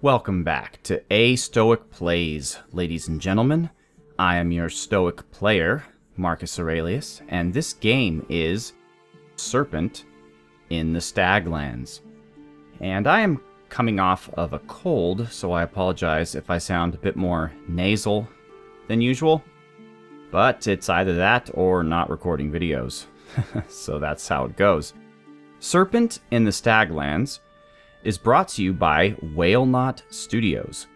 Welcome back to A Stoic Plays, ladies and gentlemen. I am your Stoic player, Marcus Aurelius, and this game is Serpent in the Staglands. And I am coming off of a cold, so I apologize if I sound a bit more nasal than usual. But it's either that or not recording videos. So that's how it goes. Serpent in the Staglands is brought to you by Whalenought Studios.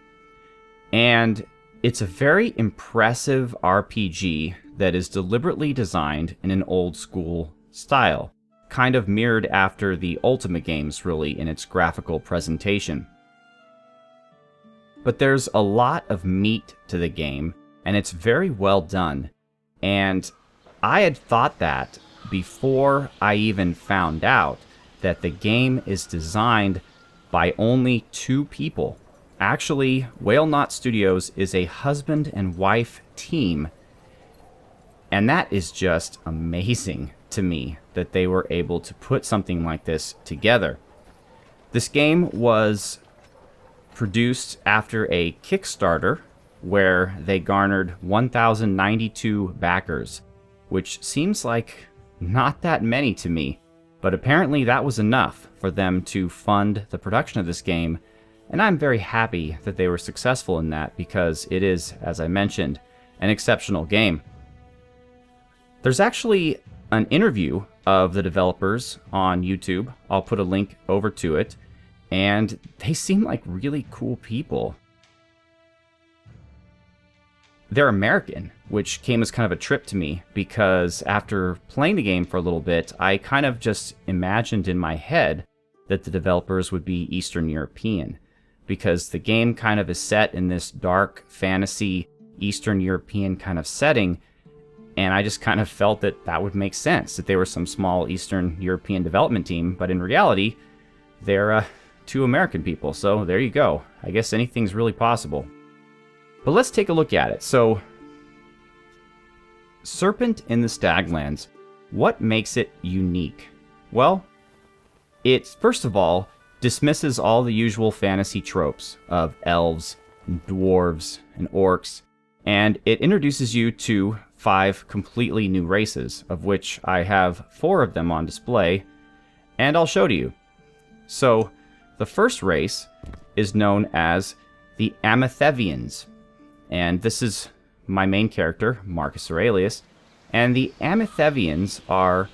And it's a very impressive RPG that is deliberately designed in an old school style, kind of mirrored after the Ultimate games really in its graphical presentation. But there's a lot of meat to the game, and it's very well done. And I had thought that before I even found out that the game is designed by only two people. Actually, Whalenought Studios is a husband and wife team, and that is just amazing to me that they were able to put something like this together. This game was produced after a Kickstarter where they garnered 1,092 backers, which seems like not that many to me. But apparently that was enough for them to fund the production of this game, and I'm very happy that they were successful in that because it is, as I mentioned, an exceptional game. There's actually an interview of the developers on YouTube. I'll put a link over to it, and they seem like really cool people. They're American, which came as kind of a trip to me because after playing the game for a little bit, I kind of just imagined in my head that the developers would be Eastern European because the game kind of is set in this dark fantasy Eastern European kind of setting, and I just kind of felt that that would make sense, that they were some small Eastern European development team, but in reality, they're two American people, so there you go. I guess anything's really possible. But let's take a look at it. So, Serpent in the Staglands, what makes it unique? Well, it, first of all, dismisses all the usual fantasy tropes of elves, and dwarves, and orcs, and it introduces you to 5 completely new races, of which I have 4 of them on display, and I'll show to you. So, the first race is known as the Amethyvians. And this is my main character, Marcus Aurelius. And the Amethyvians are,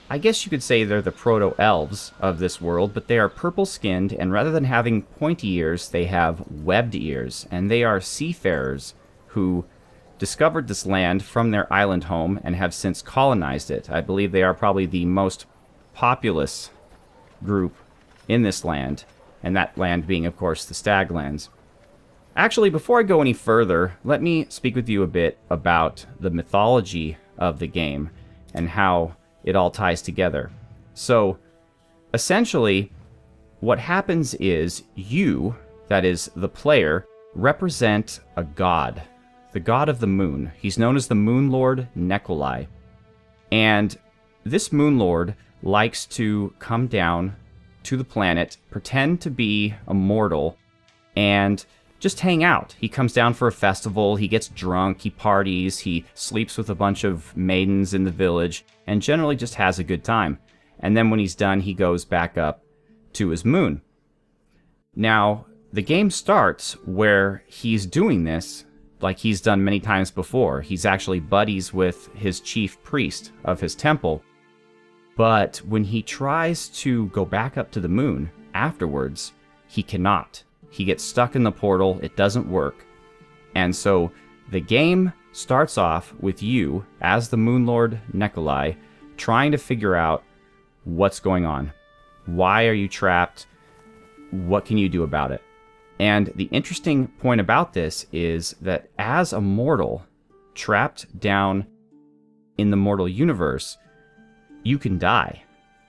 I guess you could say they're the proto-elves of this world, but they are purple-skinned, and rather than having pointy ears, they have webbed ears. And they are seafarers who discovered this land from their island home and have since colonized it. I believe they are probably the most populous group in this land, and that land being, of course, the Staglands. Actually, before I go any further, let me speak with you a bit about the mythology of the game and how it all ties together. So, essentially, what happens is you, that is, the player, represent a god, the god of the moon. He's known as the Moon Lord Nikolai. And this Moon Lord likes to come down to the planet, pretend to be a mortal, and just hang out. He comes down for a festival, he gets drunk, he parties, he sleeps with a bunch of maidens in the village, and generally just has a good time. And then when he's done, he goes back up to his moon. Now, the game starts where he's doing this like he's done many times before. He's actually buddies with his chief priest of his temple. But when he tries to go back up to the moon afterwards, he cannot. He gets stuck in the portal, it doesn't work. And so the game starts off with you, as the Moon Lord Nikolai, trying to figure out what's going on. Why are you trapped? What can you do about it? And the interesting point about this is that as a mortal, trapped down in the mortal universe, you can die.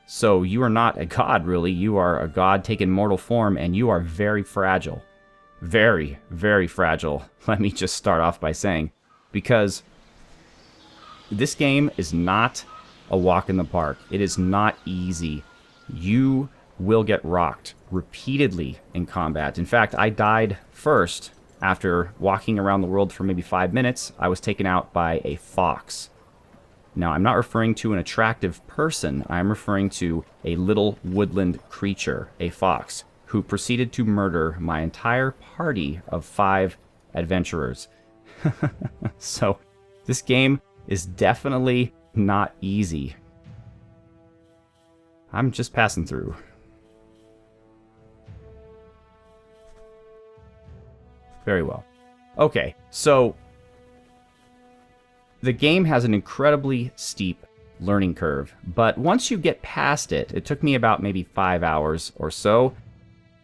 So you are not a god, really. You are a god taking mortal form, and you are very fragile. Very, very fragile. Let me just start off by saying, because this game is not a walk in the park. It is not easy. You will get rocked repeatedly in combat. In fact, I died first after walking around the world for maybe 5 minutes. I was taken out by a fox. Now, I'm not referring to an attractive person. I'm referring to a little woodland creature, a fox, who proceeded to murder my entire party of 5 adventurers. So, this game is definitely not easy. I'm just passing through. Very well. Okay, so the game has an incredibly steep learning curve, but once you get past it, it took me about maybe 5 hours or so.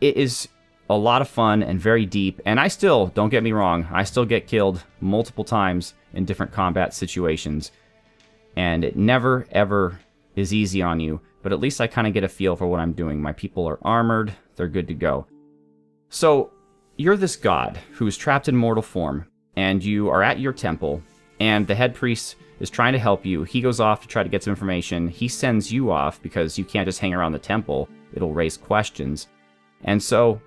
It is a lot of fun and very deep, and I still, don't get me wrong, I still get killed multiple times in different combat situations, and it never, ever is easy on you, but at least I kind of get a feel for what I'm doing. My people are armored, they're good to go. So, you're this god who is trapped in mortal form, and you are at your temple, and the head priest is trying to help you. He goes off to try to get some information. He sends you off because you can't just hang around the temple. It'll raise questions. And so,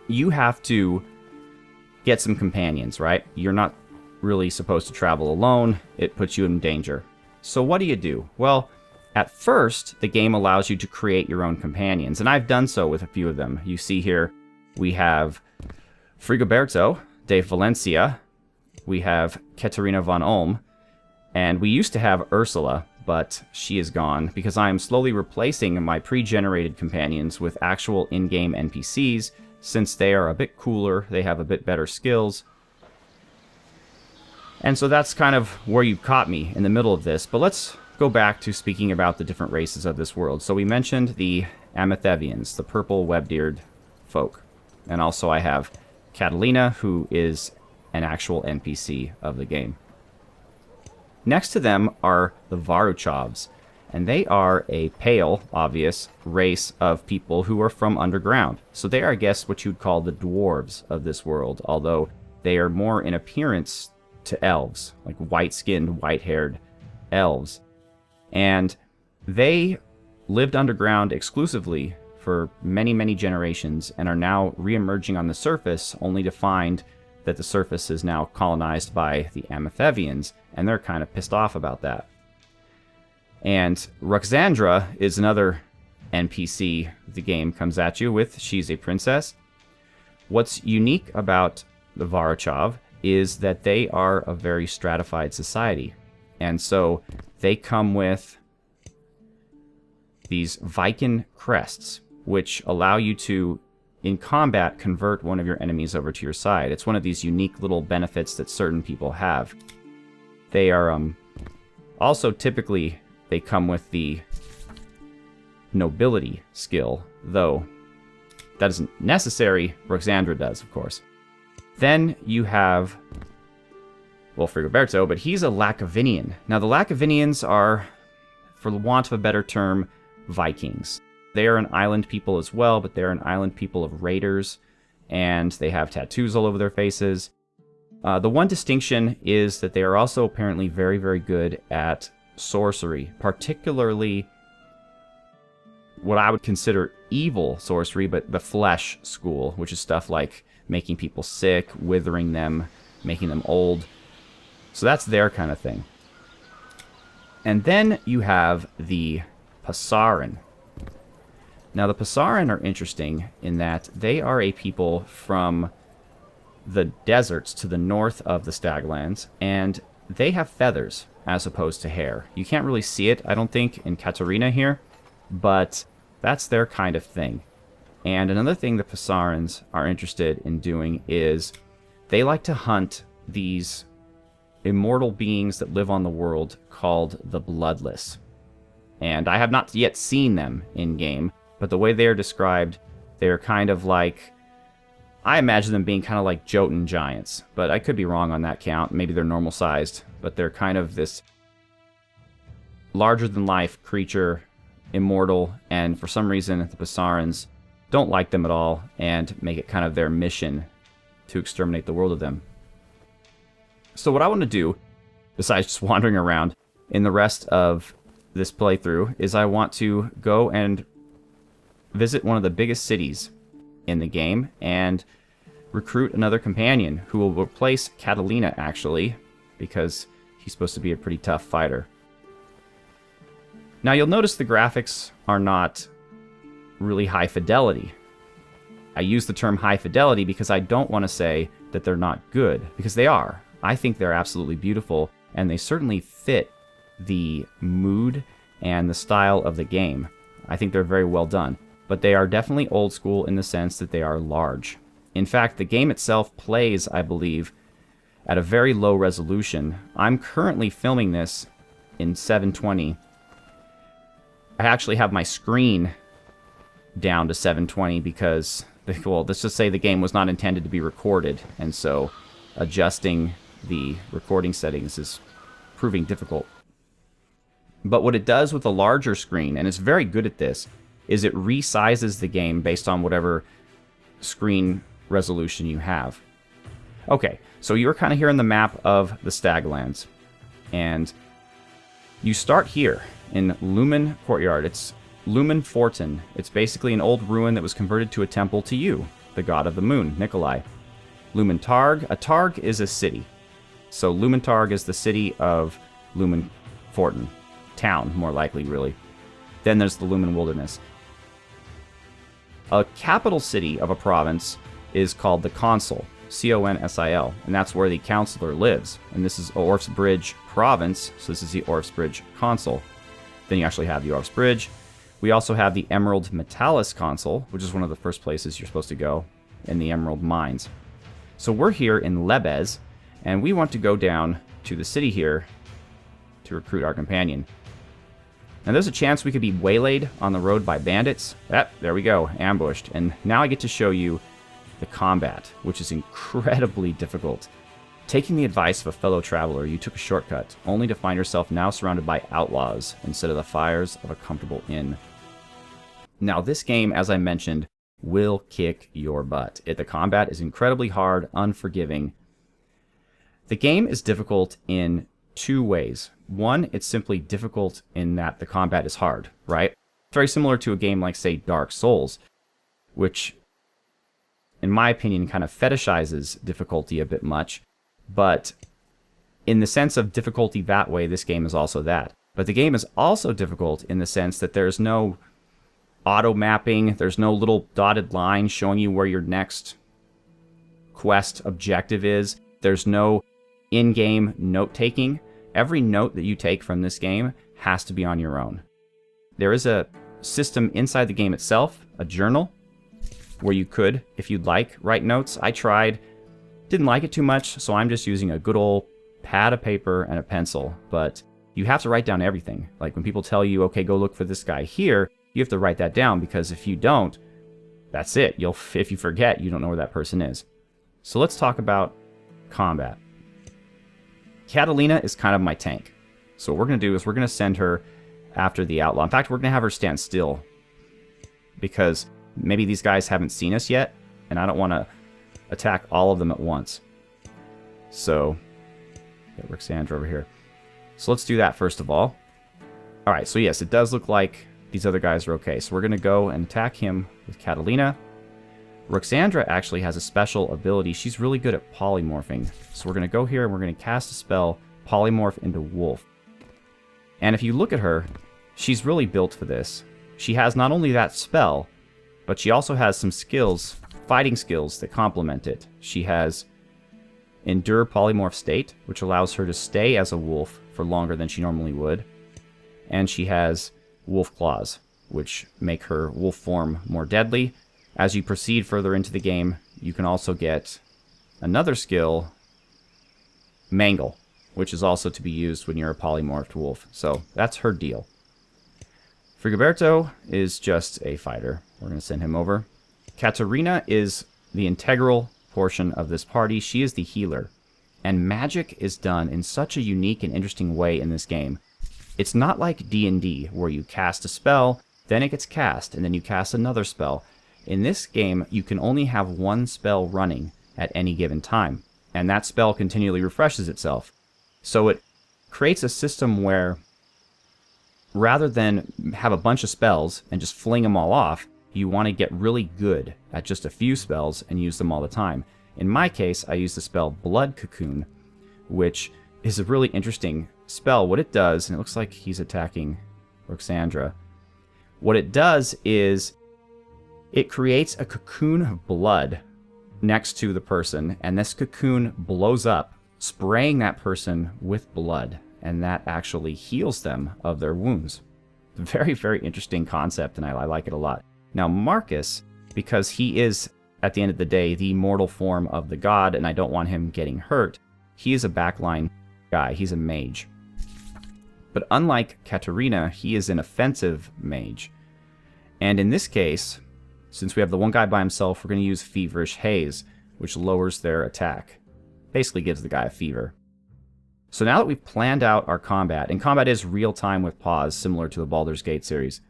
you have to get some companions, right? You're not really supposed to travel alone. It puts you in danger. So what do? Well, at first, the game allows you to create your own companions, and I've done so with a few of them. You see here, we have Frigoberto de Valencia, we have Katerina von Ulm, and we used to have Ursula, but she is gone because I am slowly replacing my pre-generated companions with actual in-game NPCs, since they are a bit cooler, they have a bit better skills. And so that's kind of where you've caught me, in the middle of this. But let's go back to speaking about the different races of this world. So we mentioned the Amethevians, the purple web-deered folk. And also I have Catalina, who is an actual NPC of the game. Next to them are the Varuchavs, and they are a pale, obvious race of people who are from underground. So they are, I guess, what you'd call the dwarves of this world, although they are more in appearance to elves, like white-skinned, white-haired elves. And they lived underground exclusively for many, many generations and are now re-emerging on the surface, only to find that the surface is now colonized by the Amethevians, and they're kind of pissed off about that. And Ruxandra is another NPC the game comes at you with. She's a princess. What's unique about the Varuchav is that they are a very stratified society. And so they come with these Viking crests, which allow you to, in combat, convert one of your enemies over to your side. It's one of these unique little benefits that certain people have. They are also typically, they come with the nobility skill, though that isn't necessary. Ruxandra does, of course. Then you have, well, Frigoberto, but he's a Lacovinian. Now, the Lacovinians are, for the want of a better term, Vikings. They are an island people as well, but they're an island people of raiders, and they have tattoos all over their faces. The one distinction is that they are also apparently very, very good at sorcery, particularly what I would consider evil sorcery, but the flesh school, which is stuff like making people sick, withering them, making them old. So that's their kind of thing. And then you have the Pasaron. Now, the Pasaron are interesting in that they are a people from the deserts to the north of the Staglands, and they have feathers as opposed to hair. You can't really see it, I don't think, in Katerina here, but that's their kind of thing. And another thing the Pasarons are interested in doing is they like to hunt these immortal beings that live on the world called the Bloodless. And I have not yet seen them in-game, but the way they are described, they're kind of like, I imagine them being kind of like Jotun giants, but I could be wrong on that count. Maybe they're normal-sized, but they're kind of this larger-than-life creature, immortal, and for some reason the Pasarons don't like them at all and make it kind of their mission to exterminate the world of them. So what I want to do, besides just wandering around in the rest of this playthrough, is I want to go and visit one of the biggest cities in the game and recruit another companion who will replace Catalina, actually, because he's supposed to be a pretty tough fighter. Now you'll notice the graphics are not really high fidelity. I use the term high fidelity because I don't want to say that they're not good, because they are. I think they're absolutely beautiful, and they certainly fit the mood and the style of the game. I think they're very well done, but they are definitely old school in the sense that they are large. In fact, the game itself plays, I believe, at a very low resolution. I'm currently filming this in 720. I actually have my screen down to 720 because, well, let's just say the game was not intended to be recorded, and so adjusting the recording settings is proving difficult. But what it does with a larger screen, and it's very good at this, is it resizes the game based on whatever screen resolution you have. Okay, so you're kind of here on the map of the Staglands, and you start here in Lumen Courtyard. It's Lumen Fortin. It's basically an old ruin that was converted to a temple to you, the god of the moon, Nikolai. Lumen Targ. A Targ is a city. So Lumen Targ is the city of Lumen Fortin. Town, more likely, really. Then there's the Lumen Wilderness. A capital city of a province is called the Consul, C-O-N-S-I-L, and that's where the Counselor lives. And this is Orf's Bridge province, so this is the Orf's Bridge Consul. Then you actually have the Orf's Bridge. We also have the Emerald Metalis Consul, which is one of the first places you're supposed to go, in the Emerald Mines. So we're here in Lebez, and we want to go down to the city here to recruit our companion. Now there's a chance we could be waylaid on the road by bandits. There we go, ambushed. And now I get to show you the combat, which is incredibly difficult. Taking the advice of a fellow traveler, you took a shortcut, only to find yourself now surrounded by outlaws instead of the fires of a comfortable inn. Now this game, as I mentioned, will kick your butt. The combat is incredibly hard, unforgiving. The game is difficult in two ways. One, it's simply difficult in that the combat is hard, right? Very similar to a game like, say, Dark Souls, which, in my opinion, kind of fetishizes difficulty a bit much. But in the sense of difficulty that way, this game is also that. But the game is also difficult in the sense that there's no auto mapping, there's no little dotted line showing you where your next quest objective is. There's no in-game note-taking. Every note that you take from this game has to be on your own. There is a system inside the game itself, a journal, where you could, if you'd like, write notes. I tried, didn't like it too much, so I'm just using a good old pad of paper and a pencil. But you have to write down everything. Like when people tell you, okay, go look for this guy here, you have to write that down, because if you don't, that's it. If you forget, you don't know where that person is. So let's talk about combat. Catalina is kind of my tank. So what we're going to do is we're going to send her after the outlaw. In fact, we're going to have her stand still, because maybe these guys haven't seen us yet, and I don't want to attack all of them at once. So, get Roxandra over here. So let's do that first of all. Alright, so yes, it does look like these other guys are okay. So we're going to go and attack him with Catalina. Roxandra actually has a special ability. She's really good at polymorphing. So we're going to go here and we're going to cast a spell, Polymorph into Wolf. And if you look at her, she's really built for this. She has not only that spell, but she also has some skills, fighting skills, that complement it. She has Endure Polymorph State, which allows her to stay as a wolf for longer than she normally would. And she has Wolf Claws, which make her wolf form more deadly. As you proceed further into the game, you can also get another skill, Mangle, which is also to be used when you're a polymorphed wolf. So that's her deal. Frigoberto is just a fighter. We're going to send him over. Katarina is the integral portion of this party. She is the healer. And magic is done in such a unique and interesting way in this game. It's not like D&D, where you cast a spell, then it gets cast, and then you cast another spell. In this game, you can only have one spell running at any given time, and that spell continually refreshes itself. So it creates a system where, rather than have a bunch of spells and just fling them all off, you want to get really good at just a few spells and use them all the time. In my case, I use the spell Blood Cocoon, which is a really interesting spell. What it does, and it looks like he's attacking Roxandra. What it does is it creates a cocoon of blood next to the person, and this cocoon blows up, spraying that person with blood, and that actually heals them of their wounds. Very, very interesting concept, and I like it a lot. Now, Marcus, because he is, at the end of the day, the mortal form of the god, and I don't want him getting hurt, he is a backline guy. He's a mage. But unlike Katarina, he is an offensive mage. And in this case, since we have the one guy by himself, we're going to use Feverish Haze, which lowers their attack. Basically gives the guy a fever. So now that we've planned out our combat, and combat is real-time with pause, similar to the Baldur's Gate series.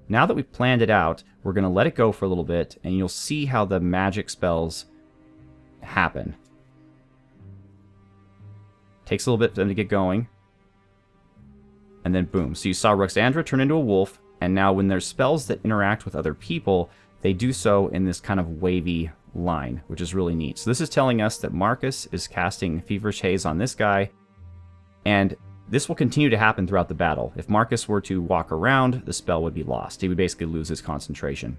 Now that we've planned it out, we're going to let it go for a little bit, and you'll see how the magic spells happen. Takes a little bit for them to get going. And then boom. So you saw Roxandra turn into a wolf, and now when there's spells that interact with other people, they do so in this kind of wavy line, which is really neat. So this is telling us that Marcus is casting Feverish Haze on this guy, and this will continue to happen throughout the battle. If Marcus were to walk around, the spell would be lost. He would basically lose his concentration.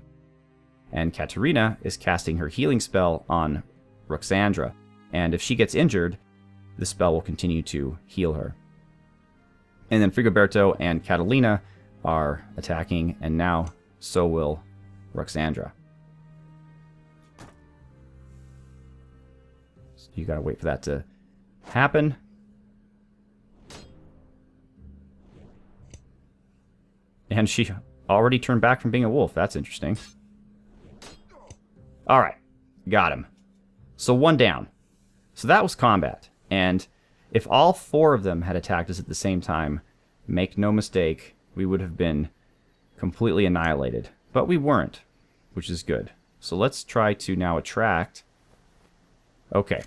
And Katarina is casting her healing spell on Roxandra, and if she gets injured, the spell will continue to heal her. And then Frigoberto and Catalina are attacking, and now so will Roxandra. So you gotta wait for that to happen. And she already turned back from being a wolf. That's interesting. Alright, got him. So one down. So that was combat. And if all four of them had attacked us at the same time, make no mistake, we would have been completely annihilated. But we weren't, which is good. So let's try to now attract. Okay,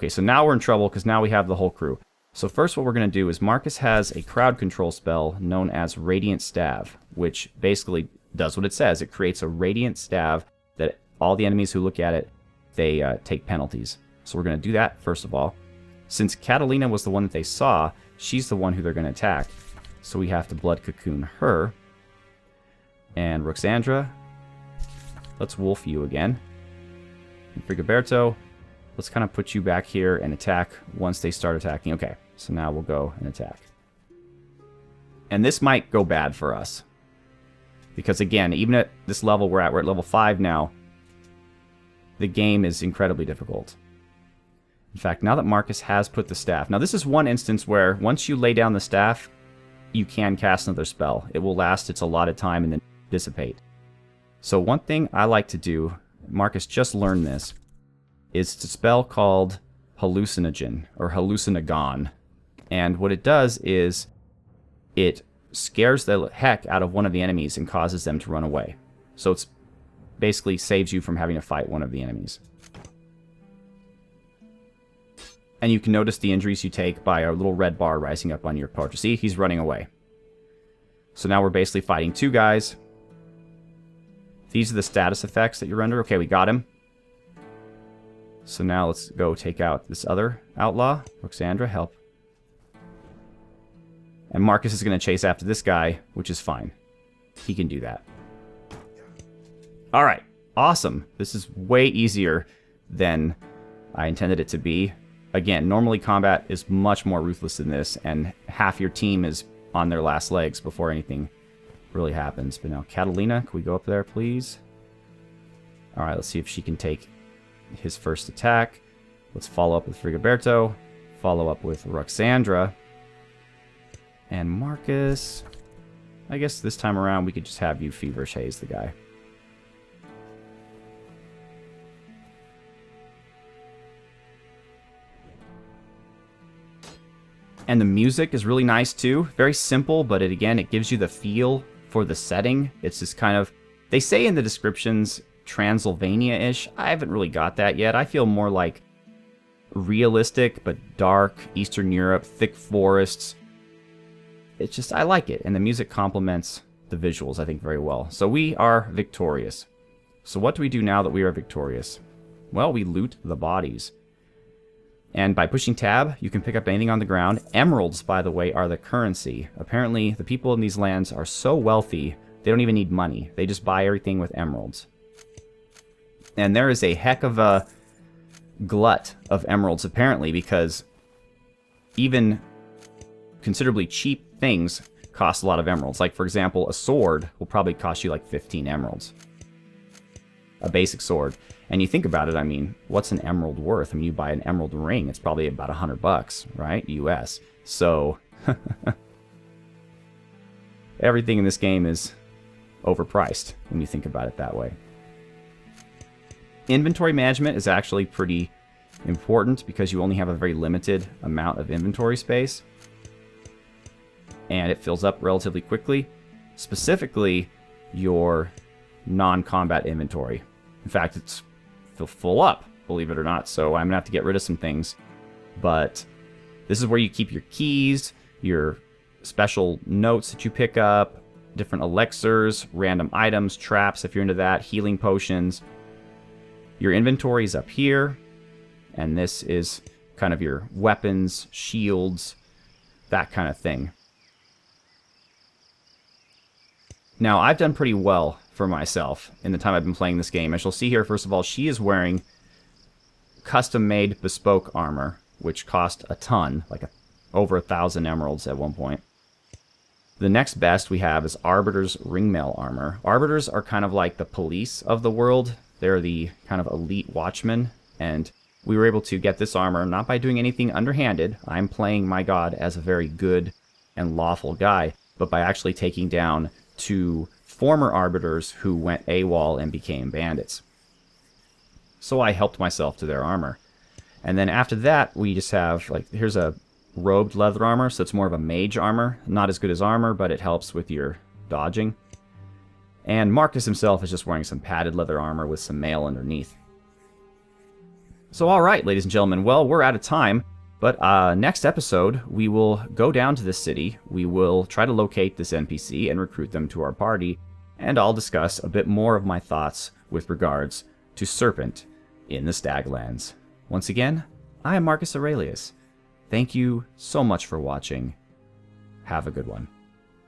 so now we're in trouble because now we have the whole crew. So first what we're going to do is Marcus has a crowd control spell known as Radiant Staff, which basically does what it says. It creates a radiant staff that all the enemies who look at it, they take penalties. So we're going to do that first of all. Since Catalina was the one that they saw, she's the one who they're going to attack. So we have to Blood Cocoon her. And Roxandra, let's wolf you again. And Frigoberto, let's kind of put you back here and attack once they start attacking. Okay, so now we'll go and attack. And this might go bad for us. Because again, even at this level we're at level 5 now, the game is incredibly difficult. In fact, now that Marcus has put the staff... Now this is one instance where once you lay down the staff, you can cast another spell. It will last its allotted time and then dissipate. So one thing I like to do, Marcus just learned this, is a spell called Hallucinogen, or Hallucinagon. And what it does is it scares the heck out of one of the enemies and causes them to run away. So it's basically saves you from having to fight one of the enemies. And you can notice the injuries you take by a little red bar rising up on your portrait. See, he's running away. So now we're basically fighting two guys. These are the status effects that you're under. Okay, we got him. So now let's go take out this other outlaw. Roxandra, help. And Marcus is going to chase after this guy, which is fine. He can do that. Alright, awesome. This is way easier than I intended it to be. Again, normally combat is much more ruthless than this, and half your team is on their last legs before anything really happens. But now, Catalina, can we go up there, please? Alright, let's see if she can take his first attack. Let's follow up with Frigoberto. Follow up with Roxandra. And Marcus... I guess this time around we could just have you Feverish Haze the guy. And the music is really nice too. Very simple, but it gives you the feel for the setting. It's just kind of... They say in the descriptions Transylvania-ish. I haven't really got that yet. I feel more like realistic, but dark, Eastern Europe, thick forests. It's just, I like it. And the music complements the visuals, I think, very well. So we are victorious. So what do we do now that we are victorious? Well, we loot the bodies. And by pushing tab, you can pick up anything on the ground. Emeralds, by the way, are the currency. Apparently, the people in these lands are so wealthy, they don't even need money. They just buy everything with emeralds. And there is a heck of a glut of emeralds, apparently, because even considerably cheap things cost a lot of emeralds. Like, for example, a sword will probably cost you like 15 emeralds. A basic sword. And you think about it, I mean, what's an emerald worth? I mean, you buy an emerald ring, it's probably about $100, right? US. So, everything in this game is overpriced when you think about it that way. Inventory management is actually pretty important because you only have a very limited amount of inventory space. And it fills up relatively quickly. Specifically, your non-combat inventory. In fact, it's full up, believe it or not, so I'm gonna have to get rid of some things. But this is where you keep your keys, your special notes that you pick up, different elixirs, random items, traps if you're into that, healing potions. Your inventory is up here, and this is kind of your weapons, shields, that kind of thing. Now, I've done pretty well for myself in the time I've been playing this game. As you'll see here, first of all, she is wearing custom-made bespoke armor, which cost a ton, like over 1,000 emeralds at one point. The next best we have is Arbiters ringmail armor. Arbiters are kind of like the police of the world. They're the kind of elite watchmen, and we were able to get this armor not by doing anything underhanded. I'm playing my god as a very good and lawful guy, but by actually taking down 2 former Arbiters who went AWOL and became bandits. So I helped myself to their armor. And then after that, we just have, like, here's a robed leather armor, so it's more of a mage armor. Not as good as armor, but it helps with your dodging. And Marcus himself is just wearing some padded leather armor with some mail underneath. So alright, ladies and gentlemen, well, we're out of time. But next episode, we will go down to this city, we will try to locate this NPC and recruit them to our party, and I'll discuss a bit more of my thoughts with regards to Serpent in the Staglands. Once again, I am Marcus Aurelius. Thank you so much for watching. Have a good one.